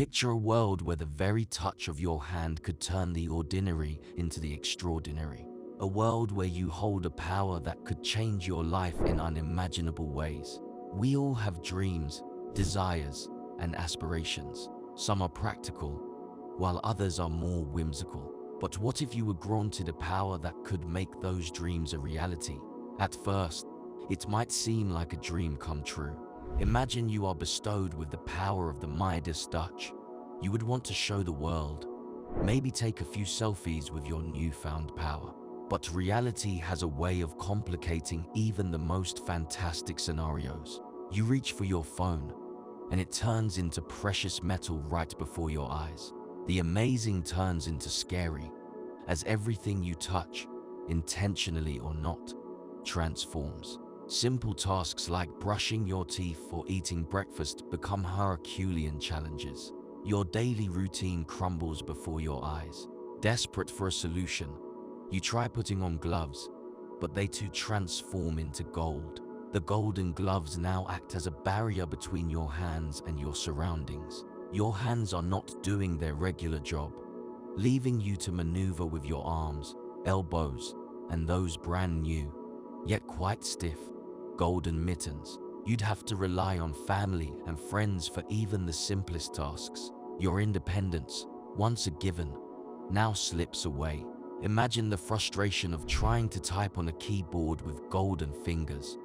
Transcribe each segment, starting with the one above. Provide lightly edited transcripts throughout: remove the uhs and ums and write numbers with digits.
Picture a world where the very touch of your hand could turn the ordinary into the extraordinary. A world where you hold a power that could change your life in unimaginable ways. We all have dreams, desires, and aspirations. Some are practical, while others are more whimsical. But what if you were granted a power that could make those dreams a reality? At first, it might seem like a dream come true. Imagine you are bestowed with the power of the Midas touch. You would want to show the world, maybe take a few selfies with your newfound power. But reality has a way of complicating even the most fantastic scenarios. You reach for your phone, and it turns into precious metal right before your eyes. The amazing turns into scary, as everything you touch, intentionally or not, transforms. Simple tasks like brushing your teeth or eating breakfast become Herculean challenges. Your daily routine crumbles before your eyes. Desperate for a solution, you try putting on gloves, but they too transform into gold. The golden gloves now act as a barrier between your hands and your surroundings. Your hands are not doing their regular job, leaving you to maneuver with your arms, elbows, and those brand new, yet quite stiff, golden mittens. You'd have to rely on family and friends for even the simplest tasks. Your independence, once a given, now slips away. Imagine the frustration of trying to type on a keyboard with golden fingers,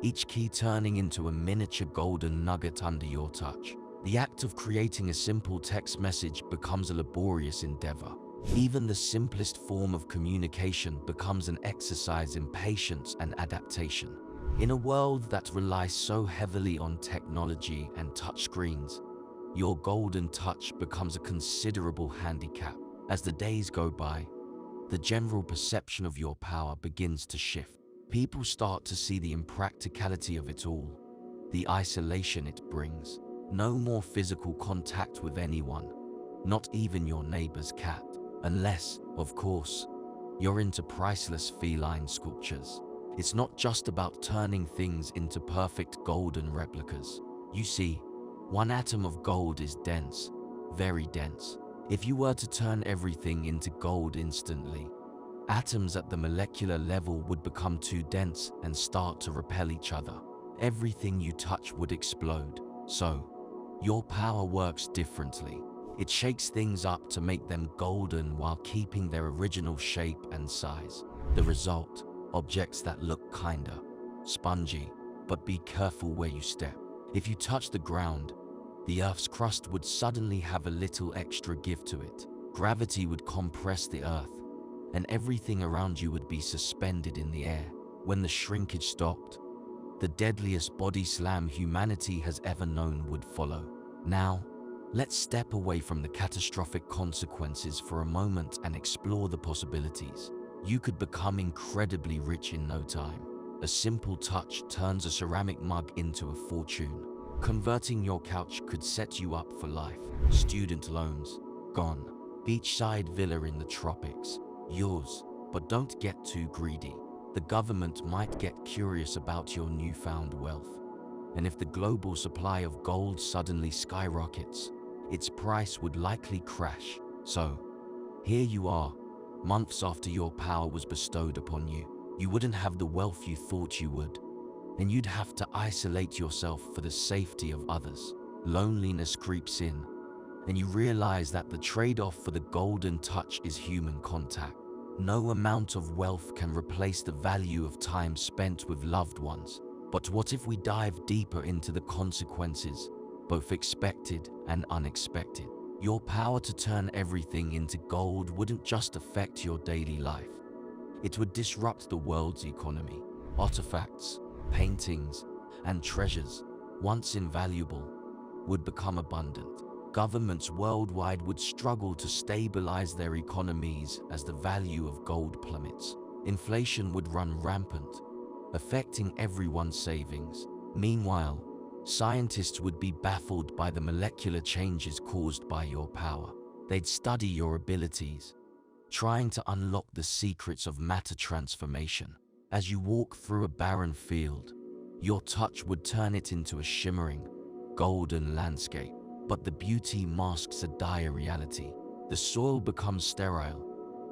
each key turning into a miniature golden nugget under your touch. The act of creating a simple text message becomes a laborious endeavor. Even the simplest form of communication becomes an exercise in patience and adaptation. In a world that relies so heavily on technology and touchscreens, your golden touch becomes a considerable handicap. As the days go by, the general perception of your power begins to shift. People start to see the impracticality of it all, the isolation it brings. No more physical contact with anyone, not even your neighbor's cat, unless, of course, you're into priceless feline sculptures. It's not just about turning things into perfect golden replicas. You see, one atom of gold is dense, very dense. If you were to turn everything into gold instantly, atoms at the molecular level would become too dense and start to repel each other. Everything you touch would explode. So, your power works differently. It shakes things up to make them golden while keeping their original shape and size. The result, objects that look kinda spongy, but be careful where you step. If you touch the ground, the Earth's crust would suddenly have a little extra give to it. Gravity would compress the Earth, and everything around you would be suspended in the air. When the shrinkage stopped, the deadliest body slam humanity has ever known would follow. Now, let's step away from the catastrophic consequences for a moment and explore the possibilities. You could become incredibly rich in no time. A simple touch turns a ceramic mug into a fortune. Converting your couch could set you up for life. Student loans, gone. Beachside villa in the tropics, yours. But don't get too greedy. The government might get curious about your newfound wealth. And if the global supply of gold suddenly skyrockets, its price would likely crash. So, here you are, months after your power was bestowed upon you. You wouldn't have the wealth you thought you would, and you'd have to isolate yourself for the safety of others. Loneliness creeps in, and you realize that the trade-off for the golden touch is human contact. No amount of wealth can replace the value of time spent with loved ones. But what if we dive deeper into the consequences, both expected and unexpected? Your power to turn everything into gold wouldn't just affect your daily life. It would disrupt the world's economy. Artifacts, paintings, and treasures, once invaluable, would become abundant. Governments worldwide would struggle to stabilize their economies as the value of gold plummets. Inflation would run rampant, affecting everyone's savings. Meanwhile, scientists would be baffled by the molecular changes caused by your power. They'd study your abilities, trying to unlock the secrets of matter transformation. As you walk through a barren field, your touch would turn it into a shimmering, golden landscape. But the beauty masks a dire reality. The soil becomes sterile,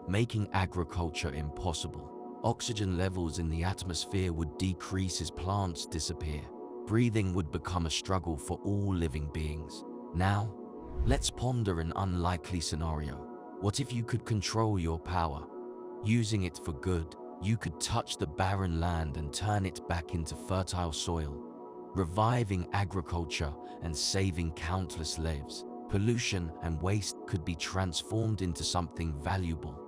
making agriculture impossible. Oxygen levels in the atmosphere would decrease as plants disappear. Breathing would become a struggle for all living beings. Now, let's ponder an unlikely scenario. What if you could control your power? Using it for good, you could touch the barren land and turn it back into fertile soil, reviving agriculture and saving countless lives. Pollution and waste could be transformed into something valuable,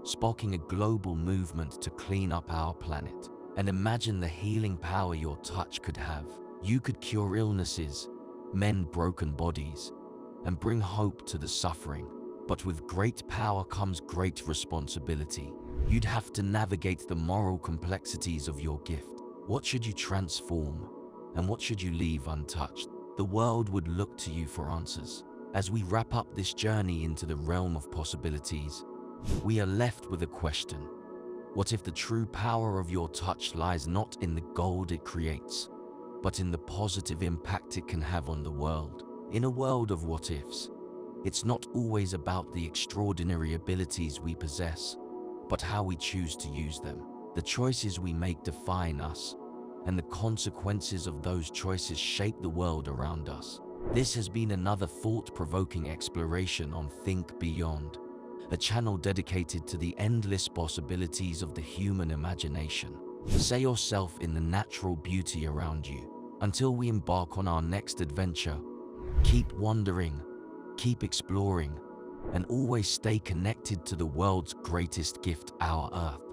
sparking a global movement to clean up our planet. And imagine the healing power your touch could have. You could cure illnesses, mend broken bodies, and bring hope to the suffering. But with great power comes great responsibility. You'd have to navigate the moral complexities of your gift. What should you transform, and what should you leave untouched? The world would look to you for answers. As we wrap up this journey into the realm of possibilities, we are left with a question. What if the true power of your touch lies not in the gold it creates, but in the positive impact it can have on the world? In a world of what-ifs, it's not always about the extraordinary abilities we possess, but how we choose to use them. The choices we make define us, and the consequences of those choices shape the world around us. This has been another thought-provoking exploration on Think Beyond, a channel dedicated to the endless possibilities of the human imagination. Say yourself in the natural beauty around you. Until we embark on our next adventure, keep wondering, keep exploring, and always stay connected to the world's greatest gift, our Earth.